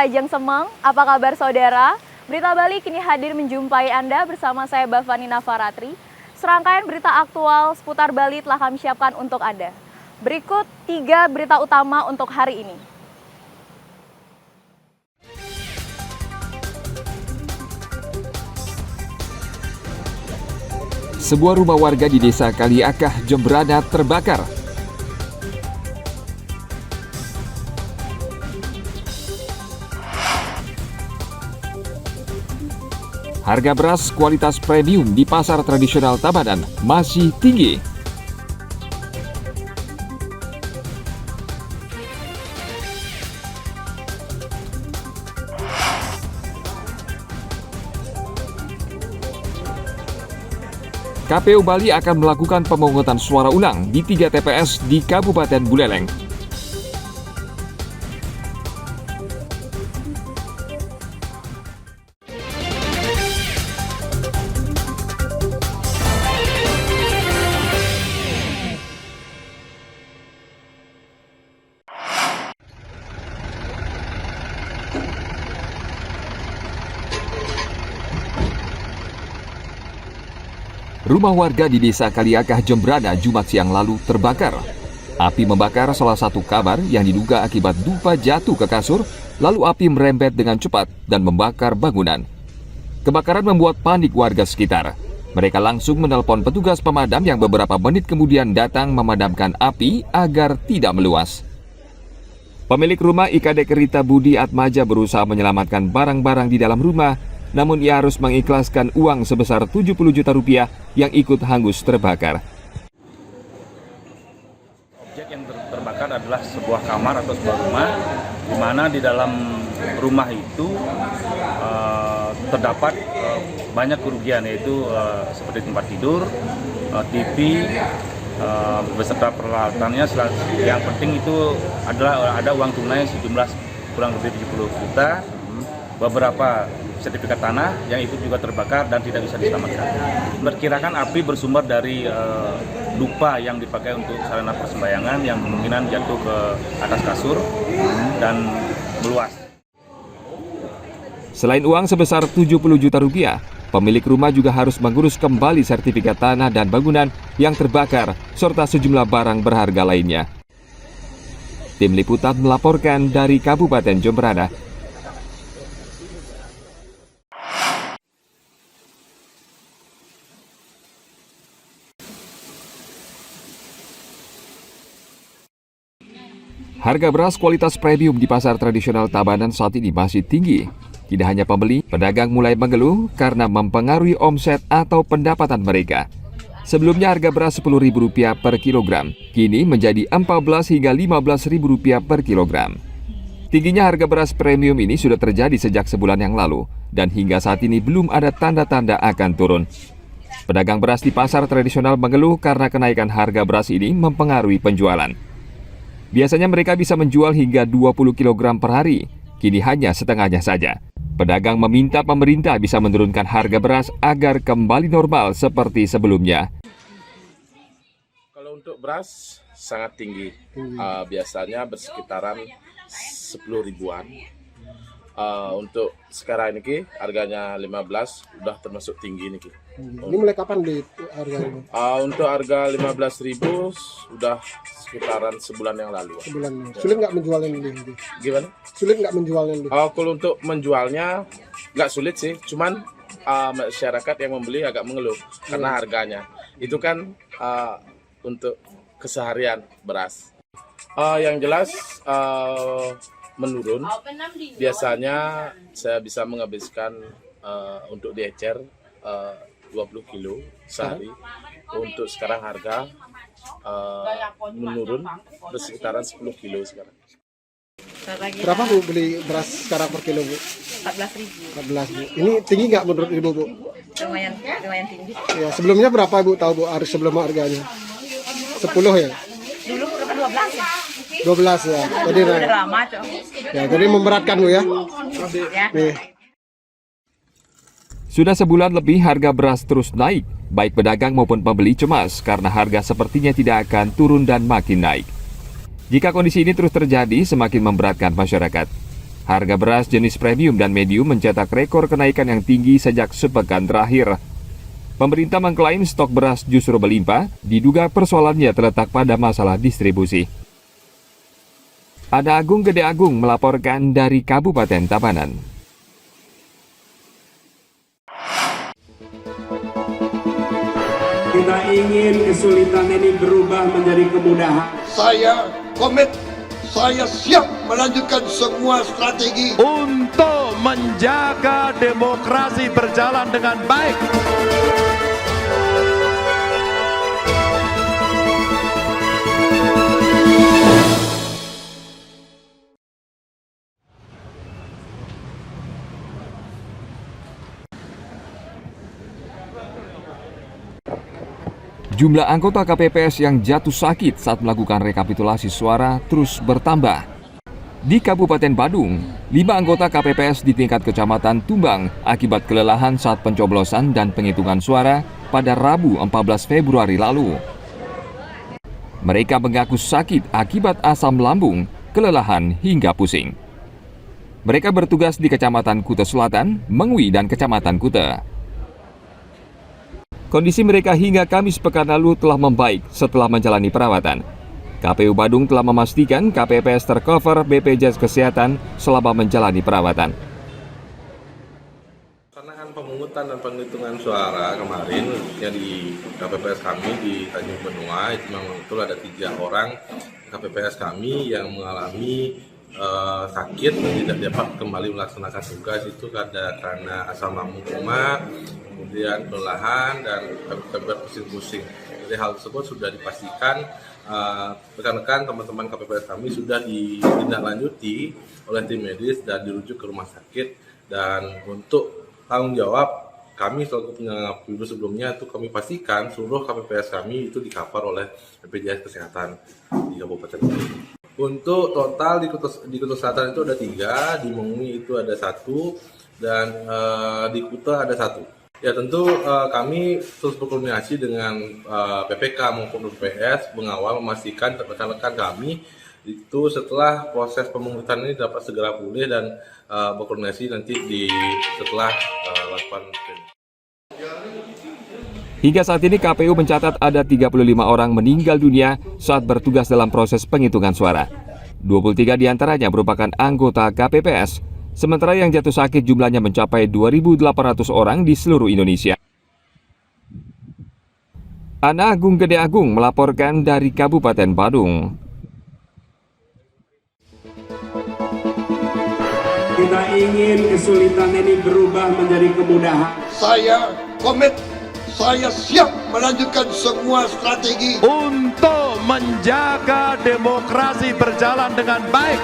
Rajang Semeng, apa kabar saudara? Berita Bali kini hadir menjumpai Anda bersama saya Bavani Nafaratri. Serangkaian berita aktual seputar Bali telah kami siapkan untuk Anda. Berikut 3 berita utama untuk hari ini. Sebuah rumah warga di Desa Kaliakah, Jembrana terbakar. Harga beras kualitas premium di pasar tradisional Tabanan masih tinggi. KPU Bali akan melakukan pemungutan suara ulang di 3 TPS di Kabupaten Buleleng. Rumah warga di Desa Kaliakah, Jembrana, Jumat siang lalu terbakar. Api membakar salah satu kamar yang diduga akibat dupa jatuh ke kasur, lalu api merembet dengan cepat dan membakar bangunan. Kebakaran membuat panik warga sekitar. Mereka langsung menelpon petugas pemadam yang beberapa menit kemudian datang memadamkan api agar tidak meluas. Pemilik rumah IKD Kerita Budi Atmaja berusaha menyelamatkan barang-barang di dalam rumah, namun ia harus mengikhlaskan uang sebesar 70 juta rupiah yang ikut hangus terbakar. Objek yang terbakar adalah sebuah kamar atau sebuah rumah, di mana di dalam rumah itu terdapat banyak kerugian, yaitu seperti tempat tidur, TV, beserta peralatannya. Yang penting itu adalah ada uang tunai sejumlah kurang lebih 70 juta, beberapa sertifikat tanah yang itu juga terbakar dan tidak bisa diselamatkan. Perkirakan api bersumber dari dupa yang dipakai untuk sarana persembahyangan yang kemungkinan jatuh ke atas kasur dan meluas. Selain uang sebesar 70 juta rupiah, pemilik rumah juga harus mengurus kembali sertifikat tanah dan bangunan yang terbakar serta sejumlah barang berharga lainnya. Tim Liputan melaporkan dari Kabupaten Jembrana. Harga beras kualitas premium di pasar tradisional Tabanan saat ini masih tinggi. Tidak hanya pembeli, pedagang mulai mengeluh karena mempengaruhi omset atau pendapatan mereka. Sebelumnya harga beras Rp10.000 per kilogram, kini menjadi Rp14 hingga Rp15.000 per kilogram. Tingginya harga beras premium ini sudah terjadi sejak sebulan yang lalu, dan hingga saat ini belum ada tanda-tanda akan turun. Pedagang beras di pasar tradisional mengeluh karena kenaikan harga beras ini mempengaruhi penjualan. Biasanya mereka bisa menjual hingga 20 kg per hari, kini hanya setengahnya saja. Pedagang meminta pemerintah bisa menurunkan harga beras agar kembali normal seperti sebelumnya. Kalau untuk beras sangat tinggi, biasanya bersekitaran 10 ribuan. Untuk sekarang ini harganya 15, udah termasuk tinggi nih. Ini mulai kapan di harga ini? Untuk harga 15.000 sudah sekitaran sebulan yang lalu. Sebulan. Sulit nggak menjualnya ini? Gimana? Sulit nggak menjualnya ini? Kalau untuk menjualnya nggak sulit sih, cuman masyarakat yang membeli agak mengeluh karena harganya. Itu kan untuk keseharian beras. Yang jelas menurun. Biasanya saya bisa menghabiskan untuk diecer 20 kilo sehari. Untuk sekarang harga menurun bersekitaran 10 kilo sekarang. Berapa Bu beli beras sekarang per kilo Bu? 14.000. 14 Bu. Ini tinggi nggak menurut Ibu Bu? Lumayan tinggi. Ya, sebelumnya berapa Bu tahu Bu harus sebelum harganya? 10 ya? Dulu berapa 12 ya? 12 ya. Jadi Udah lama tuh. ya, jadi memberatkan Bu ya. Ya. Nih. Sudah sebulan lebih harga beras terus naik. Baik pedagang maupun pembeli cemas karena harga sepertinya tidak akan turun dan makin naik. Jika kondisi ini terus terjadi, semakin memberatkan masyarakat. Harga beras jenis premium dan medium mencetak rekor kenaikan yang tinggi sejak sepekan terakhir. Pemerintah mengklaim stok beras justru melimpah, diduga persoalannya terletak pada masalah distribusi. Ada Agung Gede Agung melaporkan dari Kabupaten Tabanan. Kita ingin kesulitan ini berubah menjadi kemudahan. Saya komit, saya siap melanjutkan semua strategi untuk menjaga demokrasi berjalan dengan baik. Jumlah anggota KPPS yang jatuh sakit saat melakukan rekapitulasi suara terus bertambah. Di Kabupaten Badung, 5 anggota KPPS di tingkat kecamatan tumbang akibat kelelahan saat pencoblosan dan penghitungan suara pada Rabu 14 Februari lalu. Mereka mengaku sakit akibat asam lambung, kelelahan hingga pusing. Mereka bertugas di Kecamatan Kuta Selatan, Mengwi, dan Kecamatan Kuta. Kondisi mereka hingga Kamis pekan lalu telah membaik setelah menjalani perawatan. KPU Badung telah memastikan KPPS tercover BPJS Kesehatan selama menjalani perawatan. Pelaksanaan pemungutan dan penghitungan suara kemarin khususnya di KPPS kami di Tanjung Benua, itu memang betul ada 3 orang KPPS kami yang mengalami sakit dan tidak dapat kembali melaksanakan tugas. Itu karena asam lambung koma, kemudian kelelahan dan terberat pusing-pusing. Jadi hal tersebut sudah dipastikan rekan-rekan teman-teman KPPS kami sudah ditindaklanjuti oleh tim medis dan dirujuk ke rumah sakit. Dan untuk tanggung jawab kami selaku penyelenggara pemilu sebelumnya itu kami pastikan seluruh KPPS kami itu di-cover oleh BPJS Kesehatan di Kabupaten ini. Untuk total di Kuta Selatan itu ada 3, di Mengwi itu ada 1, dan di Kuta ada 1. Ya tentu kami terus berkoordinasi dengan PPK maupun BPS mengawal memastikan rekan-rekan kami itu setelah proses pemungutan ini dapat segera pulih dan berkoordinasi nanti setelah lakukan. Hingga saat ini KPU mencatat ada 35 orang meninggal dunia saat bertugas dalam proses penghitungan suara. 23 diantaranya merupakan anggota KPPS, sementara yang jatuh sakit jumlahnya mencapai 2.800 orang di seluruh Indonesia. Ana Agung Gede Agung melaporkan dari Kabupaten Badung. Kita ingin kesulitan ini berubah menjadi kemudahan. saya komit, saya siap melanjutkan semua strategi Untuk menjaga demokrasi berjalan dengan baik.